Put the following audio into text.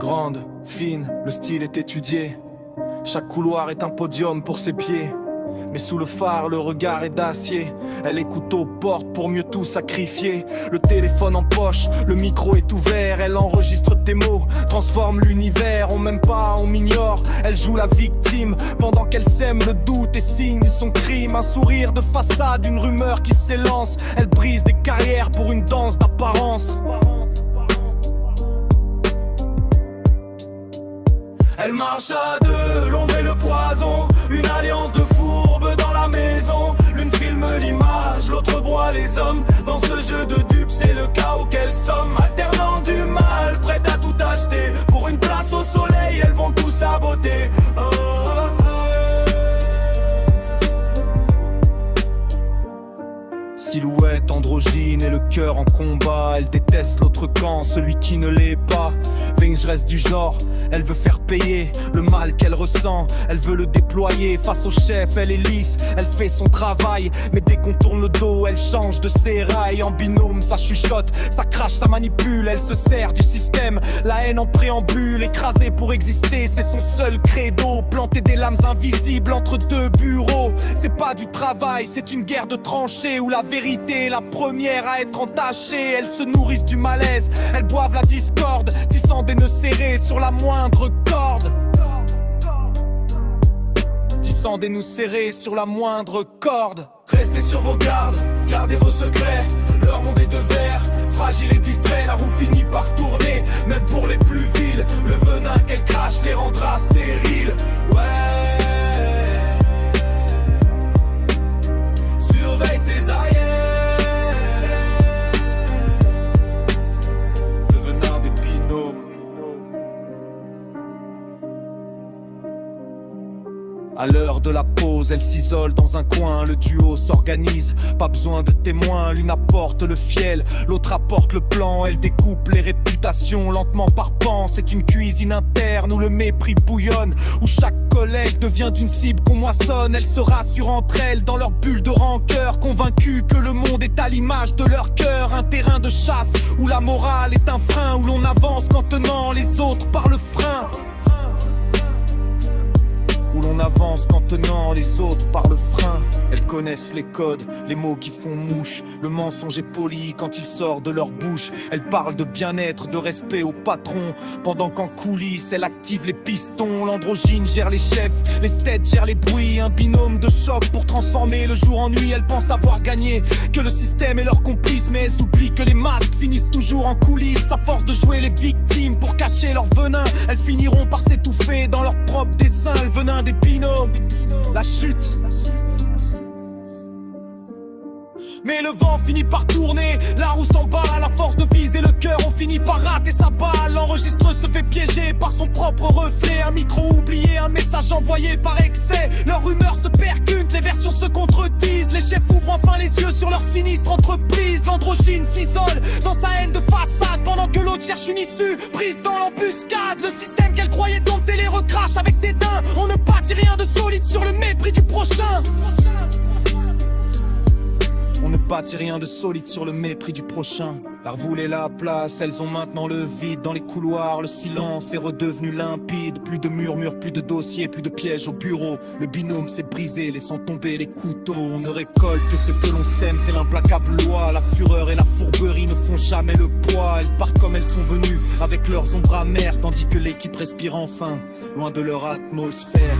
grande, fine, le style est étudié. Chaque couloir est un podium pour ses pieds. Mais sous le phare, le regard est d'acier. Elle écoute aux portes pour mieux tout sacrifier. Le téléphone en poche, le micro est ouvert. Elle enregistre tes mots, transforme l'univers. On m'aime pas, on m'ignore, elle joue la victime. Pendant qu'elle sème le doute et signe son crime. Un sourire de façade, une rumeur qui s'élance. Elle brise des carrières pour une danse d'apparence. Elle marche à deux, l'ombre et le poison. Une alliance de fourbes dans la maison. L'une filme l'image, l'autre broie les hommes. Dans ce jeu de dupes, c'est le chaos qu'elles somment. Alternant du mal, prête à tout acheter. Pour une place au soleil, elles vont tout saboter. Oh, oh, oh. Silhouette androgyne et le cœur en combat. Elle déteste l'autre camp, celui qui ne l'est pas. Vengeresse du genre, elle veut faire payer le mal qu'elle ressent. Elle veut le déployer face au chef, elle est lisse, elle fait son travail. Mais dès qu'on tourne le dos, elle change de ses rails. En binôme, ça chuchote, ça crache, ça manipule. Elle se sert du système, la haine en préambule. Écrasée pour exister, c'est son seul credo. Planter des lames invisibles entre deux bureaux. C'est pas du travail, c'est une guerre de tranchées où la vérité est la première à être entachée. Elles se nourrissent du malaise, elles boivent la discorde, tissant des nœuds serrés sur la moindre corde. Tissant des nœuds serrés sur la moindre corde. Restez sur vos gardes, gardez vos secrets. Leur monde est de verre, fragile et distrait. La roue finit par tourner, même pour les plus vils. Le venin qu'elle crache les rendra stériles. Ouais. Surveille tes arrières. À l'heure de la pause, elle s'isole dans un coin. Le duo s'organise, pas besoin de témoins. L'une apporte le fiel, l'autre apporte le plan. Elle découpe les réputations lentement par pan. C'est une cuisine interne où le mépris bouillonne, où chaque collègue devient d'une cible qu'on moissonne. Elles se rassurent entre elles dans leur bulle de rancœur, convaincues que le monde est à l'image de leur cœur. Un terrain de chasse où la morale est un frein, où l'on avance qu'en tenant les autres par le frein. Où l'on avance qu'en tenant les autres par le frein. Elles connaissent les codes, les mots qui font mouche. Le mensonge est poli quand il sort de leur bouche. Elles parlent de bien-être, de respect au patron, pendant qu'en coulisses, elle active les pistons. L'androgyne gère les chefs, les steads gèrent les bruits. Un binôme de choc pour transformer le jour en nuit. Elles pensent avoir gagné, que le système est leur complice. Mais elles oublient que les masques finissent toujours en coulisses. À force de jouer les victimes pour cacher leur venin, elles finiront par s'étouffer dans leur propre dessin. Le venin des binômes, la chute. Mais le vent finit par tourner, la roue s'emballe. À la force de viser le cœur, on finit par rater sa balle. L'enregistreur se fait piéger par son propre reflet. Un micro oublié, un message envoyé par excès. Leurs rumeurs se percutent, les versions se contredisent. Les chefs ouvrent enfin les yeux sur leur sinistre entreprise. L'androgyne s'isole dans sa haine de façade, pendant que l'autre cherche une issue prise dans l'embuscade. Le système qu'elle croyait dompter les recrache avec dédain. On ne bâtit rien de solide sur le mépris du prochain. On ne bâtit rien de solide sur le mépris du prochain. La revoule est la place, elles ont maintenant le vide. Dans les couloirs, le silence est redevenu limpide. Plus de murmures, plus de dossiers, plus de pièges au bureau. Le binôme s'est brisé, laissant tomber les couteaux. On ne récolte que ce que l'on sème, c'est l'implacable loi. La fureur et la fourberie ne font jamais le poids. Elles partent comme elles sont venues, avec leurs ombres amères, tandis que l'équipe respire enfin, loin de leur atmosphère.